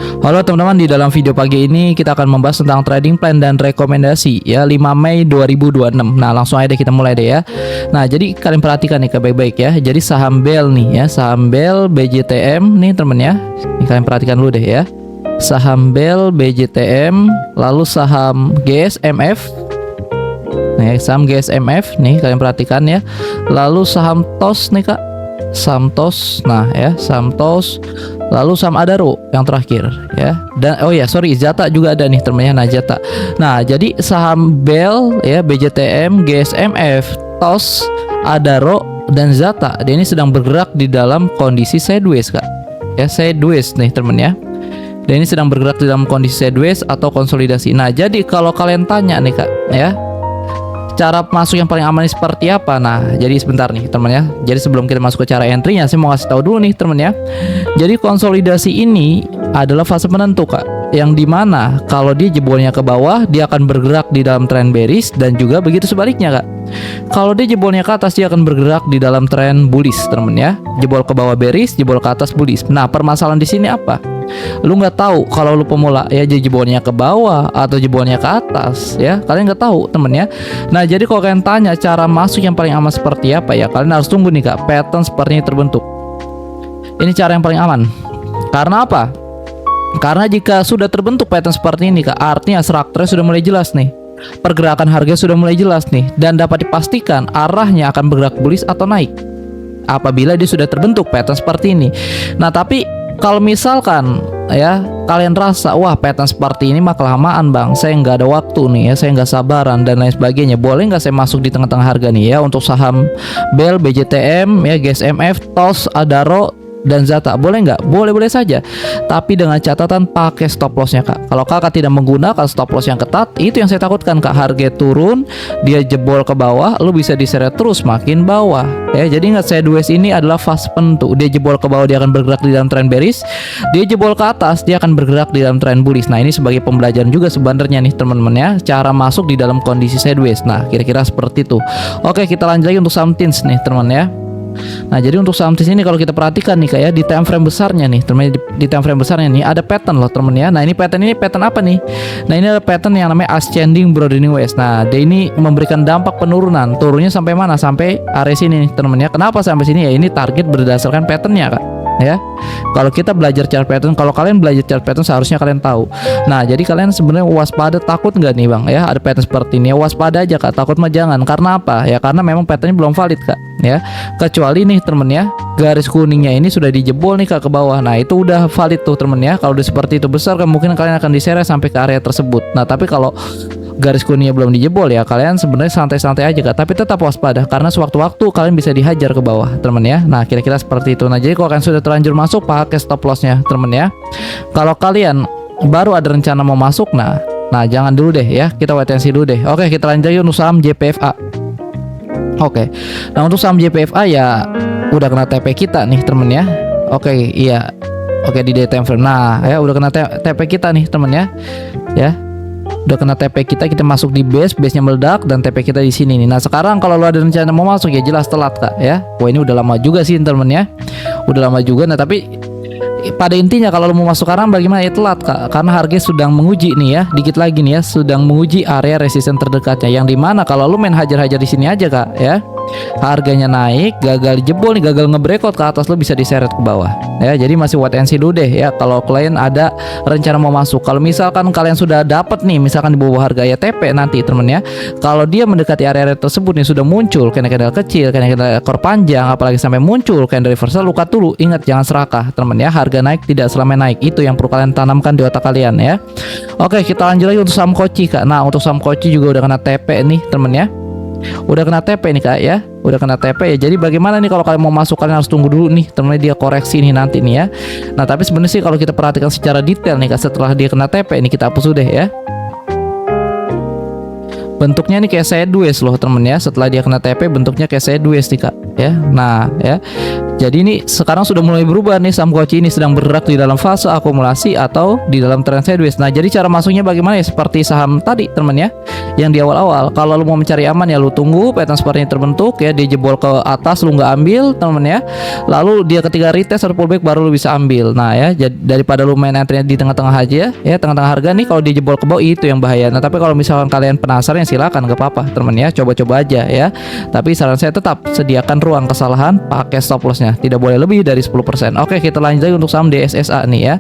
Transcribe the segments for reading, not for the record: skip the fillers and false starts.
Halo teman-teman, di dalam video pagi ini kita akan membahas tentang trading plan dan rekomendasi ya 5 Mei 2026. Nah, langsung aja deh kita mulai deh ya. Nah, jadi kalian perhatikan nih baik-baik ya. Jadi saham BEL nih ya, saham BEL BJTM nih temen ya. Ini kalian perhatikan dulu deh ya. Saham BEL BJTM, lalu saham GSMF. Nih, saham GSMF nih kalian perhatikan ya. Lalu saham TOS nih Kak. Saham TOS. Nah, ya, saham TOS. Lalu saham Adaro yang terakhir ya. Dan Zata juga ada nih temennya. Nah, Zata. Nah, jadi saham BEL ya, BJTM, GSMF, TOS, Adaro dan Zata dia ini sedang bergerak di dalam kondisi sideways Kak. Ya, sideways nih temen ya. Dan ini sedang bergerak di dalam kondisi sideways atau konsolidasi. Nah, jadi kalau kalian tanya nih Kak ya, cara masuk yang paling aman seperti apa? Nah, jadi sebentar nih teman ya. Jadi sebelum kita masuk ke cara entry-nya, saya mau kasih tahu dulu nih teman ya. Jadi konsolidasi ini adalah fase penentu Kak, yang dimana kalau dia jebolnya ke bawah, dia akan bergerak di dalam tren bearish, dan juga begitu sebaliknya Kak. Kalau dia jebolnya ke atas, dia akan bergerak di dalam tren bullish teman ya. Jebol ke bawah bearish, jebol ke atas bullish. Nah, permasalahan di sini apa? Lu nggak tahu kalau lu pemula ya, jebolnya ke bawah atau jebolnya ke atas ya, kalian nggak tahu temen ya. Nah, jadi kalau kalian tanya cara masuk yang paling aman seperti apa ya, kalian harus tunggu nih Kak, pattern seperti ini terbentuk. Ini cara yang paling aman. Karena apa? Karena jika sudah terbentuk pattern seperti ini Kak, artinya strukturnya sudah mulai jelas nih, pergerakan harga sudah mulai jelas nih, dan dapat dipastikan arahnya akan bergerak bullish atau naik apabila dia sudah terbentuk pattern seperti ini. Nah, tapi kalau misalkan ya kalian rasa wah pattern seperti ini mah kelamaan bang, saya nggak ada waktu nih ya, saya nggak sabaran dan lain sebagainya, boleh nggak saya masuk di tengah-tengah harga nih ya untuk saham BEL, BJTM ya, GSMF, TOS, Adaro dan Zata? Boleh nggak? Boleh-boleh saja, tapi dengan catatan pakai stop lossnya Kak. Kalau Kakak tidak menggunakan stop loss yang ketat, itu yang saya takutkan Kak, harga turun, dia jebol ke bawah, lu bisa diseret terus makin bawah ya. Jadi ingat, sideways ini adalah fase penentu. Dia jebol ke bawah, dia akan bergerak di dalam tren bearish, dia jebol ke atas, dia akan bergerak di dalam tren bullish. Nah, ini sebagai pembelajaran juga sebenarnya nih teman-teman ya, cara masuk di dalam kondisi sideways. Nah, kira-kira seperti itu. Oke, kita lanjut lagi untuk saham TINS nih teman ya. Nah, jadi untuk saham TINS ini kalau kita perhatikan nih kayak di time frame besarnya nih teman, di time frame besarnya nih ada pattern loh teman ya. Nah, ini pattern apa nih? Nah, ini ada pattern yang namanya ascending broadening waist. Nah, dia ini memberikan dampak penurunan. Turunnya sampai mana? Sampai area sini nih teman ya. Kenapa sampai sini ya? Ini target berdasarkan patternnya Kak ya. Kalau kita belajar chart pattern, kalau kalian belajar chart pattern seharusnya kalian tahu. Nah, jadi kalian sebenarnya waspada, takut nggak nih bang ya ada pattern seperti ini ya, waspada aja Kak, takut mah jangan. Karena apa ya? Karena memang patternnya belum valid Kak ya, kecuali nih temen ya, garis kuningnya ini sudah dijebol nih Kak ke bawah. Nah, itu udah valid tuh temen ya. Kalau udah seperti itu besar, kemungkinan kalian akan diseret sampai ke area tersebut. Nah, tapi kalau garis kuningnya belum dijebol ya, kalian sebenarnya santai-santai aja Kak, tapi tetap waspada karena sewaktu-waktu kalian bisa dihajar ke bawah temen ya. Nah, kira-kira seperti itu. Nah, jadi kalau kalian sudah terlanjur masuk, pakai stop lossnya temen ya. Kalau kalian baru ada rencana mau masuk, nah jangan dulu deh ya, kita wait and see dulu deh. Oke, kita lanjut lagi untuk saham JPFA. Oke, nah untuk saham JPFA ya udah kena TP kita nih temen ya. Oke, iya. Oke, di day time frame. Nah, ya udah kena TP kita nih temen ya. Ya. Udah kena TP kita masuk di base-nya meledak dan TP kita di sini nih. Nah, sekarang kalau lo ada rencana mau masuk ya jelas telat Kak ya. Wah, ini udah lama juga sih temen ya. Udah lama juga. Nah, tapi pada intinya kalau lo mau masuk sekarang bagaimana ya, telat Kak, karena harga sedang menguji nih ya, dikit lagi nih ya, sedang menguji area resisten terdekatnya, yang dimana kalau lo main hajar-hajar di sini aja Kak ya, harganya naik, gagal jebol nih, gagal nge-breakout ke atas, lo bisa diseret ke bawah ya. Jadi masih wait and see dulu deh ya kalau kalian ada rencana mau masuk. Kalau misalkan kalian sudah dapat nih, misalkan di bawah harga ya TP nanti temen ya, kalau dia mendekati area tersebut nih, sudah muncul candle kecil, candle ekor panjang, apalagi sampai muncul candle reversal, luka dulu. Ingat, jangan serakah temen ya, harga naik tidak selamanya naik, itu yang perlu kalian tanamkan di otak kalian ya. Oke, kita lanjut lagi untuk saham Koci Kak. Nah, untuk saham Koci juga udah kena TP nih temen ya, udah kena TP nih Kak ya, udah kena TP ya. Jadi bagaimana nih kalau kalian mau masuk, kalian harus tunggu dulu nih temen, dia koreksi nih nanti nih ya. Nah, tapi sebenarnya sih kalau kita perhatikan secara detail nih Kak, setelah dia kena TP ini, kita hapus deh ya. Bentuknya nih kayak sideways loh temen ya, setelah dia kena TP bentuknya kayak sideways nih Kak ya. Nah ya, Jadi ini sekarang sudah mulai berubah nih, saham Koci ini sedang bergerak di dalam fase akumulasi atau di dalam trend sideways. Nah, jadi cara masuknya bagaimana ya? Seperti saham tadi teman ya, yang di awal-awal. Kalau lu mau mencari aman ya lu tunggu pattern seperti ini terbentuk ya, dia jebol ke atas lu nggak ambil teman ya. Lalu dia ketika retest atau pullback baru lu bisa ambil. Nah ya, jadi daripada lu main entry di tengah-tengah aja ya, tengah-tengah harga nih, kalau dia jebol ke bawah itu yang bahaya. Nah, tapi kalau misalkan kalian penasaran ya silakan, nggak apa-apa teman ya, coba-coba aja ya. Tapi saran saya tetap sediakan ruang kesalahan, pakai stop lossnya tidak boleh lebih dari 10%. Oke, kita lanjut lagi untuk saham DSSA nih ya.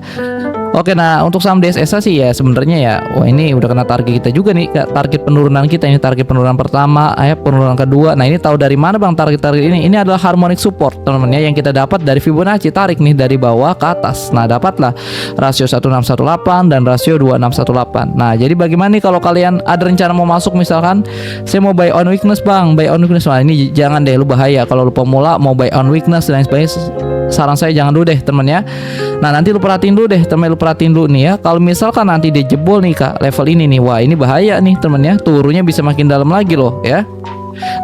Oke, nah untuk saham DSSA sih ya sebenarnya ya, wah ini udah kena target kita juga nih, target penurunan kita ini, target penurunan pertama, penurunan kedua. Nah ini tahu dari mana bang target-target ini? Ini adalah harmonic support teman-teman ya, yang kita dapat dari Fibonacci, tarik nih dari bawah ke atas. Nah dapatlah rasio 1618 dan rasio 2618. Nah jadi bagaimana nih kalau kalian ada rencana mau masuk, misalkan saya mau buy on weakness bang, buy on weakness. Nah ini jangan deh, lu bahaya kalau lu pemula mau buy on weakness dan sebagainya. Saran saya jangan dulu deh teman ya. Nah nanti lu perhatiin dulu deh teman, lu perhatiin dulu nih ya, kalau misalkan nanti dia jebol nih kak level ini nih, wah ini bahaya nih teman ya, turunnya bisa makin dalam lagi loh ya.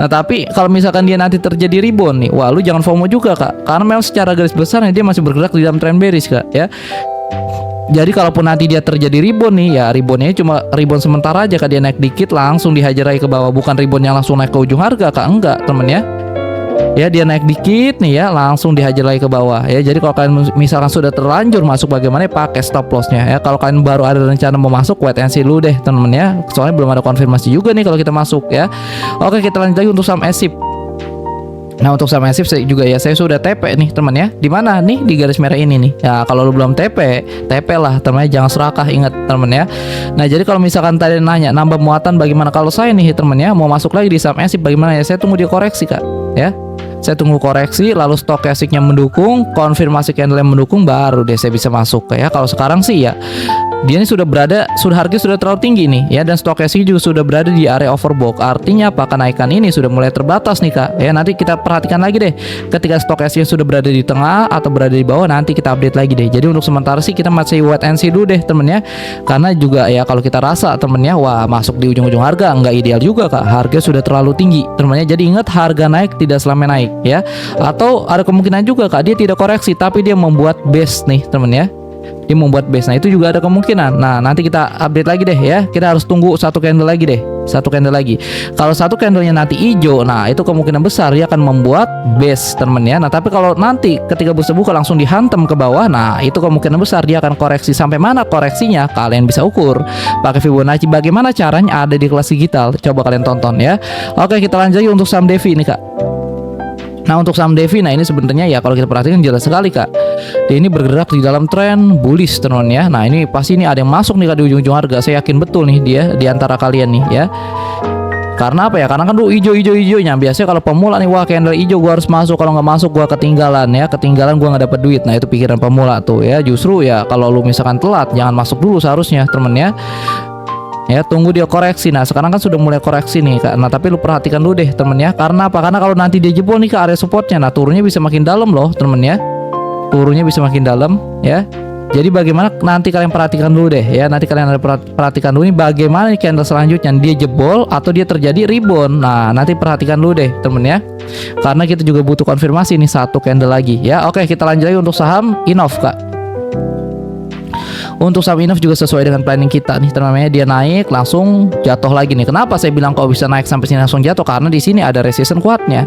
Nah tapi kalau misalkan dia nanti terjadi rebound nih, wah lu jangan FOMO juga kak, karena memang secara garis besar nih dia masih bergerak di dalam trend bearish kak ya. Jadi kalaupun nanti dia terjadi rebound nih ya, reboundnya cuma rebound sementara aja kak, dia naik dikit langsung dihajar lagi ke bawah, bukan rebound yang langsung naik ke ujung harga kak, enggak temen ya. Ya dia naik dikit nih ya, langsung dihajar lagi ke bawah ya. Jadi kalau kalian misalkan sudah terlanjur masuk, bagaimana pakai stop lossnya ya. Kalau kalian baru ada rencana mau masuk, wait and see dulu deh temen ya, soalnya belum ada konfirmasi juga nih kalau kita masuk ya. Oke, kita lanjut lagi untuk saham SIP. Nah untuk saham SIP juga ya, saya sudah TP nih teman ya. Di mana nih? Di garis merah ini nih. Ya kalau lu belum TP, TP lah teman ya, jangan serakah, ingat teman ya. Nah jadi kalau misalkan tadi nanya nambah muatan bagaimana, kalau saya nih teman ya mau masuk lagi di saham SIP bagaimana ya, saya tunggu dia koreksi kak ya. Saya tunggu koreksi, lalu stokastiknya mendukung, konfirmasi candle yang mendukung, baru deh saya bisa masuk ya. Kalau sekarang sih ya dia ini sudah harga sudah terlalu tinggi nih ya, dan stokastik juga sudah berada di area overbought. Artinya apa? Kenaikan ini sudah mulai terbatas nih kak ya. Nanti kita perhatikan lagi deh ketika stokastiknya sudah berada di tengah atau berada di bawah, nanti kita update lagi deh. Jadi untuk sementara sih kita masih wait and see dulu deh temen ya, karena juga ya kalau kita rasa temen ya, wah masuk di ujung-ujung harga nggak ideal juga kak, harga sudah terlalu tinggi temen ya. Jadi ingat, harga naik tidak selamanya naik ya, atau ada kemungkinan juga kak dia tidak koreksi tapi dia membuat base nih temen ya, dia membuat base. Nah itu juga ada kemungkinan. Nah nanti kita update lagi deh ya, kita harus tunggu satu candle lagi deh, satu candle lagi. Kalau satu candlenya nanti hijau, nah itu kemungkinan besar dia akan membuat base temen ya. Nah tapi kalau nanti ketika bursa buka langsung dihantam ke bawah, nah itu kemungkinan besar dia akan koreksi. Sampai mana koreksinya kalian bisa ukur pakai Fibonacci. Bagaimana caranya ada di kelas digital, coba kalian tonton ya. Oke, kita lanjut lagi untuk saham Devi nih kak. Nah untuk saham Devi, nah ini sebenarnya ya kalau kita perhatikan jelas sekali kak, dia ini bergerak di dalam tren bullish teman ya. Nah ini pasti ini ada yang masuk nih kak di ujung-ujung harga, saya yakin betul nih dia di antara kalian nih ya. Karena apa ya? Karena kan hijaunya biasanya kalau pemula nih, wah candle hijau gua harus masuk, kalau nggak masuk gua ketinggalan ya, ketinggalan gua nggak dapat duit. Nah itu pikiran pemula tuh ya. Justru ya kalau lu misalkan telat, jangan masuk dulu seharusnya temen ya. Ya tunggu dia koreksi. Nah sekarang kan sudah mulai koreksi nih kak. Nah tapi lu perhatikan dulu deh temen ya. Karena apa? Karena kalau nanti dia jebol nih ke area supportnya, nah turunnya bisa makin dalam loh temen ya. Turunnya bisa makin dalam ya. Jadi bagaimana nanti kalian perhatikan dulu deh ya. Nanti kalian ada perhatikan dulu nih bagaimana nih candle selanjutnya, dia jebol atau dia terjadi rebound. Nah nanti perhatikan dulu deh temen ya, karena kita juga butuh konfirmasi nih satu candle lagi ya. Oke, kita lanjut lagi untuk saham Innov kak. Untuk saham Innov juga sesuai dengan planning kita nih, namanya dia naik langsung jatuh lagi nih. Kenapa saya bilang kok bisa naik sampai sini langsung jatuh? Karena di sini ada resistance kuatnya.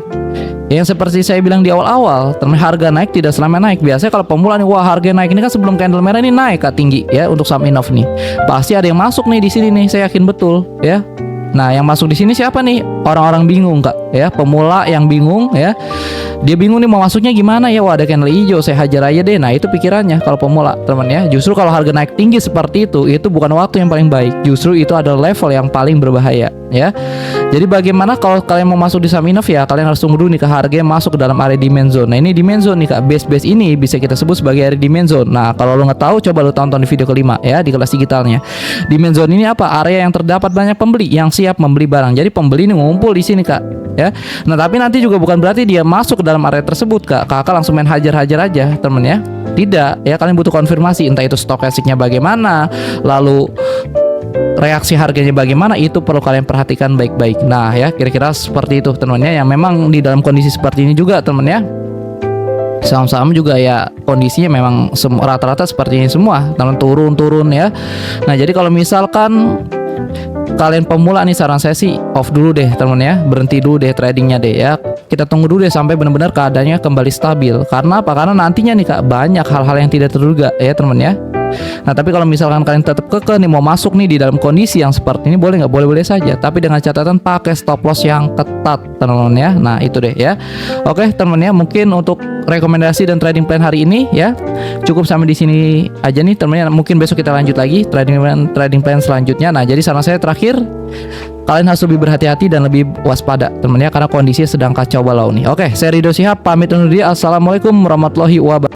Yang seperti saya bilang di awal-awal, harga naik tidak selamanya naik. Biasanya kalau pemula nih, wah harga naik ini kan sebelum candle merah ini naik kak tinggi ya. Untuk saham Innov nih pasti ada yang masuk nih di sini nih, saya yakin betul ya. Nah yang masuk di sini siapa nih? Orang-orang bingung kak ya, pemula yang bingung ya. Dia bingung nih mau masuknya gimana ya. Wah ada candle hijau, saya hajar aja deh. Nah itu pikirannya kalau pemula teman ya. Justru kalau harga naik tinggi seperti itu bukan waktu yang paling baik. Justru itu adalah level yang paling berbahaya ya. Jadi bagaimana kalau kalian mau masuk di saham Innov ya, kalian harus tunggu dulu nih ke harga masuk ke dalam area demand zone. Nah ini demand zone nih kak, base ini bisa kita sebut sebagai area demand zone. Nah kalau lo nggak tahu, coba lo tonton di video kelima ya di kelas digitalnya. Demand zone ini apa? Area yang terdapat banyak pembeli yang siap membeli barang. Jadi pembeli ini ngumpul di sini kak ya. Nah tapi nanti juga bukan berarti dia masuk ke dalam area tersebut kak, kakak langsung main hajar-hajar aja temen ya. Tidak ya, kalian butuh konfirmasi entah itu stokastiknya bagaimana, lalu reaksi harganya bagaimana, itu perlu kalian perhatikan baik-baik. Nah ya kira-kira seperti itu temennya, yang memang di dalam kondisi seperti ini juga temen ya. Saham-saham juga ya kondisinya memang rata-rata seperti ini semua, turun ya. Nah, jadi kalau misalkan kalian pemula nih, saran saya sih off dulu deh teman ya, berhenti dulu deh tradingnya deh ya. Kita tunggu dulu deh sampai benar-benar keadaannya kembali stabil. Karena apa? Karena nantinya nih Kak, banyak hal-hal yang tidak terduga ya teman ya. Nah, tapi kalau misalkan kalian tetap kekeh nih mau masuk nih di dalam kondisi yang seperti ini, boleh nggak? Boleh-boleh saja, tapi dengan catatan pakai stop loss yang ketat teman-teman ya. Nah, itu deh ya. Oke teman ya, mungkin untuk rekomendasi dan trading plan hari ini ya cukup sampai di sini aja nih teman-teman. Mungkin besok kita lanjut lagi trading plan selanjutnya. Nah, jadi saran saya terakhir, kalian harus lebih berhati-hati dan lebih waspada teman ya, karena kondisinya sedang kacau balau nih. Oke, saya Rido Shihab pamit undur diri. Assalamualaikum warahmatullahi wabarakatuh.